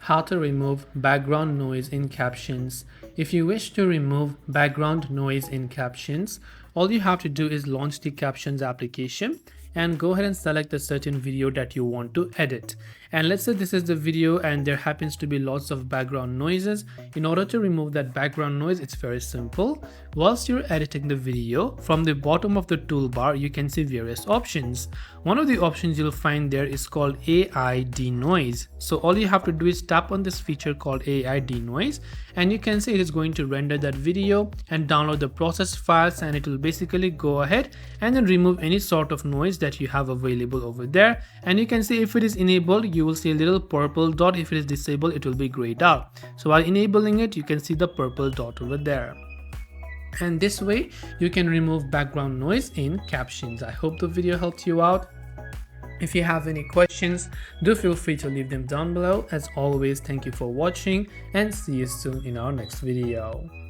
How to remove background noise in captions. If you wish to remove background noise in captions, all you have to do is launch the Captions application and go ahead and select a certain video that you want to edit. And let's say this is the video and there happens to be lots of background noises. In order to remove that background noise, it's very simple. Whilst you're editing the video, from the bottom of the toolbar, you can see various options. One of the options you'll find there is called AI denoise. So all you have to do is tap on this feature called AI denoise, and you can see it is going to render that video and download the processed files, and it will basically go ahead and then remove any sort of noise that you have available over there. And you can see if it is enabled, you will see a little purple dot. If it is disabled, it will be grayed out. So while enabling it, you can see the purple dot over there. And this way you can remove background noise in captions. I hope the video helped you out. If you have any questions, do feel free to leave them down below. As always, thank you for watching and see you soon in our next video.